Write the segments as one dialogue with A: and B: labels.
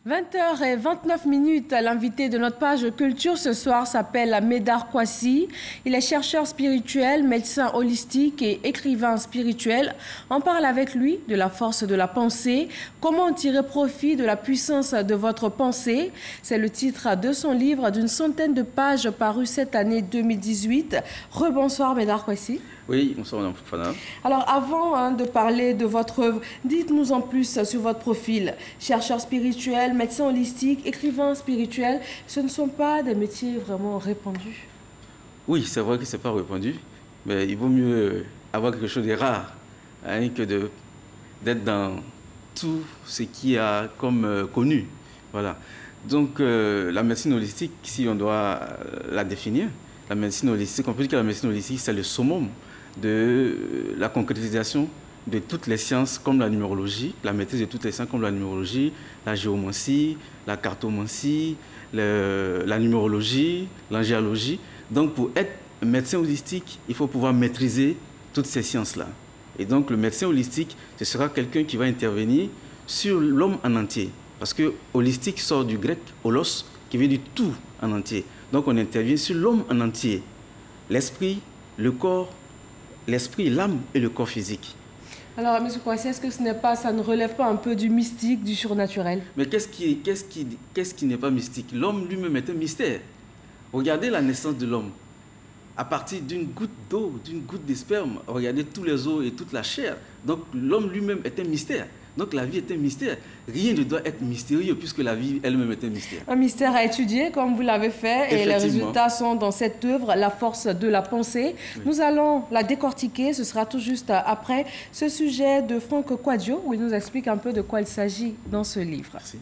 A: 20h29, l'invité de notre page culture ce soir s'appelle Médard Kouassi. Il est chercheur spirituel, médecin holistique et écrivain spirituel. On parle avec lui de la force de la pensée, comment tirer profit de la puissance de votre pensée. C'est le titre de son livre d'une centaine de pages paru cette année 2018. Rebonsoir Médard Kouassi.
B: Oui, bonsoir Madame Fofana.
A: Alors avant de parler de votre œuvre, dites-nous en plus sur votre profil. Chercheur spirituel, médecin holistique, écrivain spirituel, ce ne sont pas des métiers vraiment répandus.
B: Oui, c'est vrai que ce n'est pas répandu, mais il vaut mieux avoir quelque chose de rare que d'être dans tout ce qui a comme connu. Voilà. Donc la médecine holistique, si on doit la définir, la médecine holistique, on peut dire que la médecine holistique, c'est le summum de la concrétisation de toutes les sciences comme la numérologie, la maîtrise de toutes les sciences comme la numérologie, la géomancie, la cartomancie, la numérologie, l'angéologie. Donc pour être médecin holistique, il faut pouvoir maîtriser toutes ces sciences-là. Et donc le médecin holistique, ce sera quelqu'un qui va intervenir sur l'homme en entier. Parce que holistique sort du grec holos, qui veut dire tout en entier. Donc on intervient sur l'homme en entier, l'esprit, le corps, l'esprit, l'âme et le corps physique.
A: Alors, M. Kouassi, est-ce que ça ne relève pas un peu du mystique, du surnaturel?
B: Mais qu'est-ce qui n'est pas mystique? L'homme lui-même est un mystère. Regardez la naissance de l'homme. À partir d'une goutte d'eau, d'une goutte de sperme, regardez tous les os et toute la chair. Donc l'homme lui-même est un mystère. Donc la vie est un mystère. Rien ne doit être mystérieux puisque la vie elle-même est un mystère.
A: Un mystère à étudier comme vous l'avez fait et les résultats sont dans cette œuvre, La force de la pensée. Oui. Nous allons la décortiquer, ce sera tout juste après ce sujet de Franck Quadio où il nous explique un peu de quoi il s'agit dans ce livre.
B: Merci.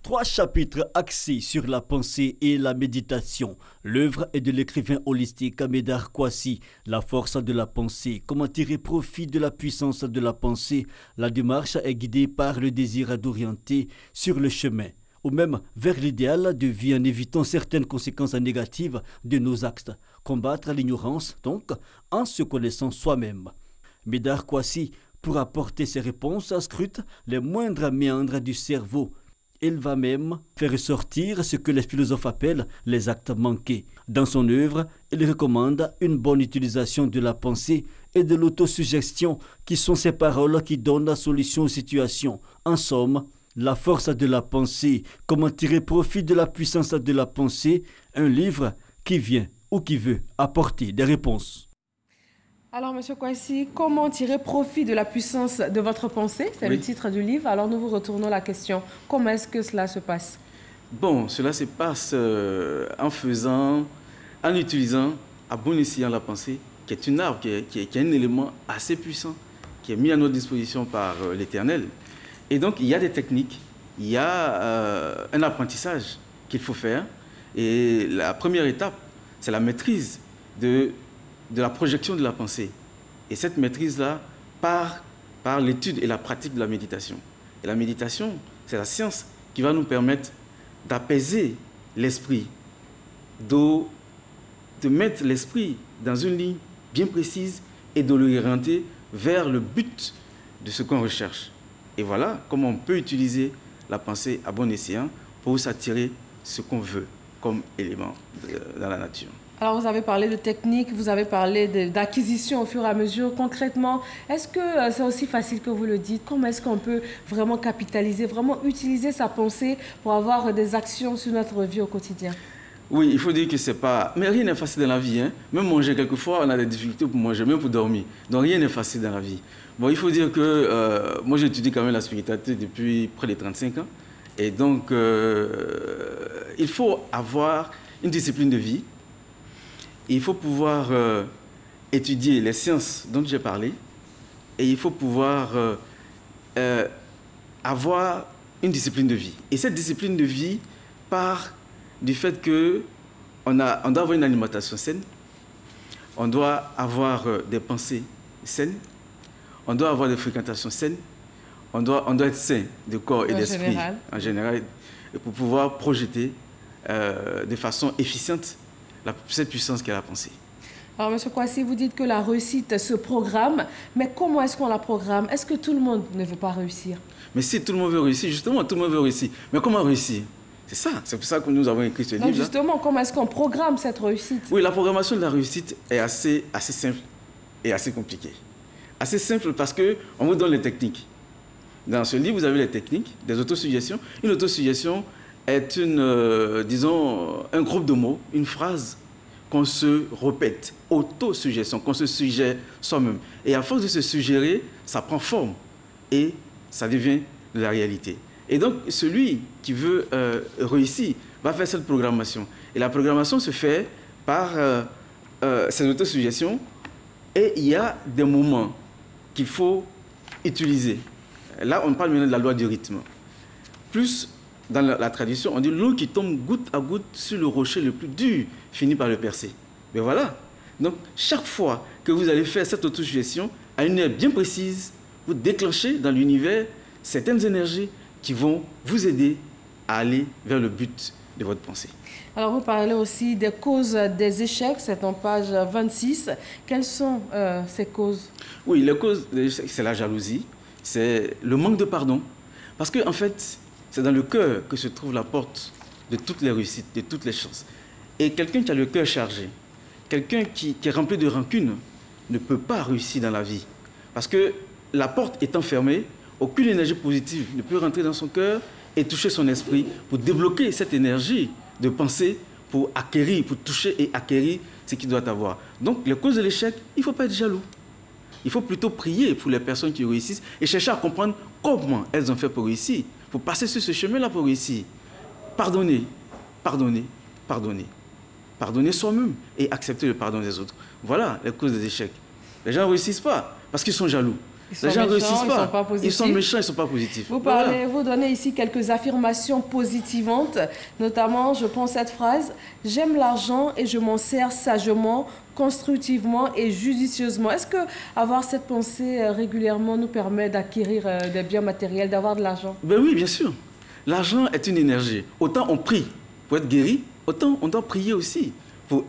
C: 3 chapitres axés sur la pensée et la méditation. L'œuvre est de l'écrivain holistique Médard Kouassi. La force de la pensée. Comment tirer profit de la puissance de la pensée. La démarche est guidée par le désir d'orienter sur le chemin, ou même vers l'idéal de vie en évitant certaines conséquences négatives de nos actes. Combattre l'ignorance, donc, en se connaissant soi-même. Médard Kouassi, pour apporter ses réponses, scrute les moindres méandres du cerveau. Il va même faire ressortir ce que les philosophes appellent les actes manqués. Dans son œuvre, il recommande une bonne utilisation de la pensée et de l'autosuggestion, qui sont ces paroles qui donnent la solution aux situations. En somme, la force de la pensée, comment tirer profit de la puissance de la pensée, un livre qui vient ou qui veut apporter des réponses.
A: Alors, M. Kouassi, comment tirer profit de la puissance de votre pensée? C'est le titre du livre. Alors, nous vous retournons la question. Comment est-ce que cela se passe?
B: Bon, cela se passe en utilisant à bon escient la pensée, qui est une arme, qui est un élément assez puissant, qui est mis à notre disposition par l'Éternel. Et donc, il y a des techniques, il y a un apprentissage qu'il faut faire. Et la première étape, c'est la maîtrise de la projection de la pensée. Et cette maîtrise-là part par l'étude et la pratique de la méditation. Et la méditation, c'est la science qui va nous permettre d'apaiser l'esprit, de mettre l'esprit dans une ligne bien précise et de l'orienter vers le but de ce qu'on recherche. Et voilà comment on peut utiliser la pensée à bon escient pour s'attirer ce qu'on veut comme élément dans la nature.
A: Alors, vous avez parlé de technique, vous avez parlé d'acquisition au fur et à mesure. Concrètement, est-ce que c'est aussi facile que vous le dites? Comment est-ce qu'on peut vraiment capitaliser, vraiment utiliser sa pensée pour avoir des actions sur notre vie au quotidien?
B: Oui, il faut dire que c'est pas... Mais rien n'est facile dans la vie. Hein? Même manger, quelquefois, on a des difficultés pour manger, même pour dormir. Donc, rien n'est facile dans la vie. Bon, il faut dire que moi, j'étudie quand même la spiritualité depuis près de 35 ans. Et donc, il faut avoir une discipline de vie. Il faut pouvoir étudier les sciences dont j'ai parlé et il faut pouvoir avoir une discipline de vie. Et cette discipline de vie part du fait qu'on doit avoir une alimentation saine, on doit avoir des pensées saines, on doit avoir des fréquentations saines, on doit être sain de corps et d'esprit en général pour pouvoir projeter de façon efficiente cette puissance qu'est la pensée.
A: Alors, M. Kwasi, vous dites que la réussite se programme, mais comment est-ce qu'on la programme? Est-ce que tout le monde ne veut pas réussir?
B: Mais si tout le monde veut réussir, justement, tout le monde veut réussir. Mais comment réussir? C'est ça, c'est pour ça que nous avons écrit ce livre.
A: Donc justement, comment est-ce qu'on programme cette réussite?
B: Oui, la programmation de la réussite est assez simple et assez compliquée. Assez simple parce qu'on vous donne les techniques. Dans ce livre, vous avez les techniques des autosuggestions. Une autosuggestion est disons, un groupe de mots, une phrase qu'on se répète. Autosuggestion, qu'on se suggère soi-même. Et à force de se suggérer, ça prend forme et ça devient de la réalité. Et donc, celui qui veut réussir va faire cette programmation. Et la programmation se fait par ces autosuggestions. Et il y a des moments qu'il faut utiliser. Là, on parle maintenant de la loi du rythme. Plus, dans la tradition, on dit l'eau qui tombe goutte à goutte sur le rocher le plus dur finit par le percer. Mais voilà. Donc, chaque fois que vous allez faire cette autosuggestion, à une heure bien précise, vous déclenchez dans l'univers certaines énergies qui vont vous aider à aller vers le but de votre pensée.
A: Alors, vous parlez aussi des causes des échecs, c'est en page 26. Quelles sont ces causes?
B: Oui, les causes des échecs, c'est la jalousie, c'est le manque de pardon. Parce qu'en fait, c'est dans le cœur que se trouve la porte de toutes les réussites, de toutes les chances. Et quelqu'un qui a le cœur chargé, quelqu'un qui est rempli de rancune, ne peut pas réussir dans la vie. Parce que la porte étant fermée, aucune énergie positive ne peut rentrer dans son cœur et toucher son esprit pour débloquer cette énergie de pensée, pour acquérir, pour toucher et acquérir ce qu'il doit avoir. Donc, les causes de l'échec, il ne faut pas être jaloux. Il faut plutôt prier pour les personnes qui réussissent et chercher à comprendre comment elles ont fait pour réussir, pour passer sur ce chemin-là pour réussir. Pardonner, pardonner, pardonner. Pardonner soi-même et accepter le pardon des autres. Voilà les causes des échecs. Les gens ne réussissent pas parce qu'ils sont jaloux. Les gens ne réussissent pas. Ils sont méchants, ils ne sont pas positifs.
A: Vous parlez, vous donnez ici quelques affirmations positivantes, notamment, je prends cette phrase, « J'aime l'argent et je m'en sers sagement, constructivement et judicieusement ». Est-ce que avoir cette pensée régulièrement nous permet d'acquérir des biens matériels, d'avoir de l'argent?
B: Ben oui, bien sûr. L'argent est une énergie. Autant on prie pour être guéri, autant on doit prier aussi pour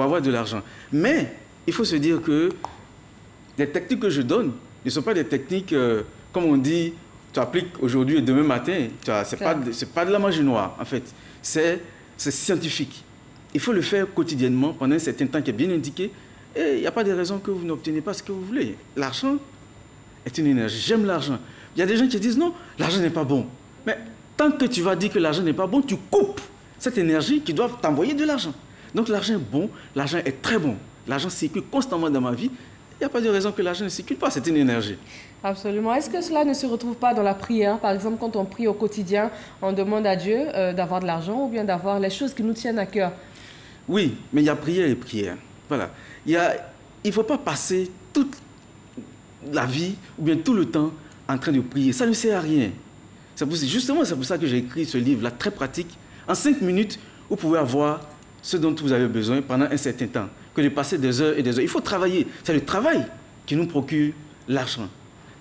B: avoir de l'argent. Mais il faut se dire que les techniques que je donne ne sont pas des techniques, comme on dit, tu appliques aujourd'hui et demain matin. Ce n'est pas de la magie noire, en fait. C'est scientifique. Il faut le faire quotidiennement pendant un certain temps qui est bien indiqué. Et il n'y a pas de raison que vous n'obtenez pas ce que vous voulez. L'argent est une énergie. J'aime l'argent. Il y a des gens qui disent non, l'argent n'est pas bon. Mais tant que tu vas dire que l'argent n'est pas bon, tu coupes cette énergie qui doit t'envoyer de l'argent. Donc l'argent est bon, l'argent est très bon. L'argent circule constamment dans ma vie. Il n'y a pas de raison que l'argent ne circule pas, c'est une énergie.
A: Absolument. Est-ce que cela ne se retrouve pas dans la prière? Par exemple, quand on prie au quotidien, on demande à Dieu d'avoir de l'argent ou bien d'avoir les choses qui nous tiennent à cœur.
B: Oui, mais il y a prière et prière. Voilà. Il ne faut pas passer toute la vie ou bien tout le temps en train de prier. Ça ne sert à rien. Justement, c'est pour ça que j'ai écrit ce livre-là, très pratique. En 5 minutes, vous pouvez avoir ce dont vous avez besoin pendant un certain temps, que de passer des heures et des heures. Il faut travailler. C'est le travail qui nous procure l'argent.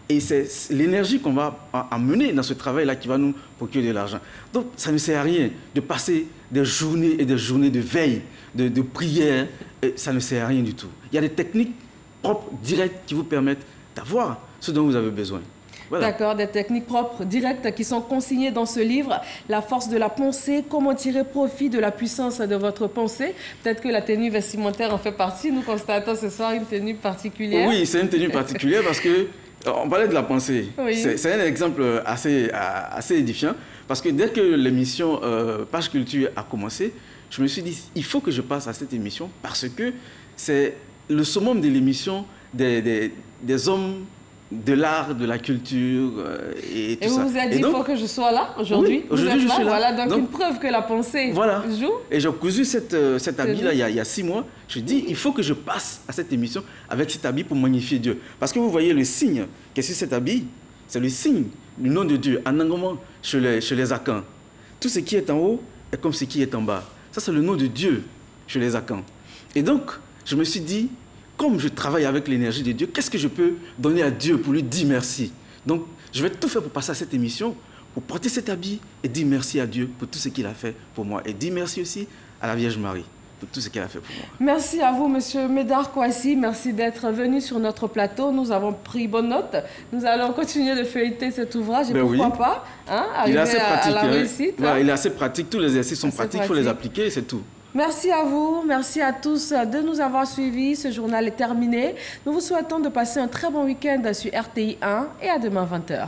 B: Et c'est l'énergie qu'on va amener dans ce travail-là qui va nous procurer de l'argent. Donc, ça ne sert à rien de passer des journées et des journées de veille, de prière. Et ça ne sert à rien du tout. Il y a des techniques propres, directes, qui vous permettent d'avoir ce dont vous avez besoin. Voilà.
A: D'accord, des techniques propres, directes, qui sont consignées dans ce livre. La force de la pensée, comment tirer profit de la puissance de votre pensée. Peut-être que la tenue vestimentaire en fait partie. Nous constatons ce soir une tenue particulière.
B: Oui, c'est une tenue particulière parce que on parlait de la pensée.
A: Oui.
B: C'est un exemple assez édifiant parce que dès que l'émission Page Culture a commencé, je me suis dit, il faut que je passe à cette émission parce que c'est le summum de l'émission des hommes de l'art, de la culture et tout ça.
A: Et vous vous êtes dit, il faut que je sois là aujourd'hui.
B: Oui, aujourd'hui je suis là.
A: Voilà, donc une preuve que la pensée joue.
B: Et j'ai cousu cet habit-là il y a 6 mois. Je dis, il faut que je passe à cette émission avec cet habit pour magnifier Dieu. Parce que vous voyez le signe qui est sur cet habit, c'est le signe du nom de Dieu, en engagement chez les Akans. Tout ce qui est en haut est comme ce qui est en bas. Ça, c'est le nom de Dieu chez les Akans. Et donc, je me suis dit, comme je travaille avec l'énergie de Dieu, qu'est-ce que je peux donner à Dieu pour lui dire merci? Donc, je vais tout faire pour passer à cette émission, pour porter cet habit et dire merci à Dieu pour tout ce qu'il a fait pour moi. Et dire merci aussi à la Vierge Marie. pour tout ce qu'elle a fait pour moi.
A: Merci à vous, Monsieur Médard Kouassi. Merci d'être venu sur notre plateau. Nous avons pris bonne note. Nous allons continuer de feuilleter cet ouvrage et pourquoi pas
B: il est
A: arriver
B: assez pratique,
A: à la réussite.
B: Ouais, il est assez pratique. Tous les exercices sont pratiques. Il faut les appliquer, c'est tout.
A: Merci à vous, merci à tous de nous avoir suivis. Ce journal est terminé. Nous vous souhaitons de passer un très bon week-end sur RTI 1 et à demain 20h.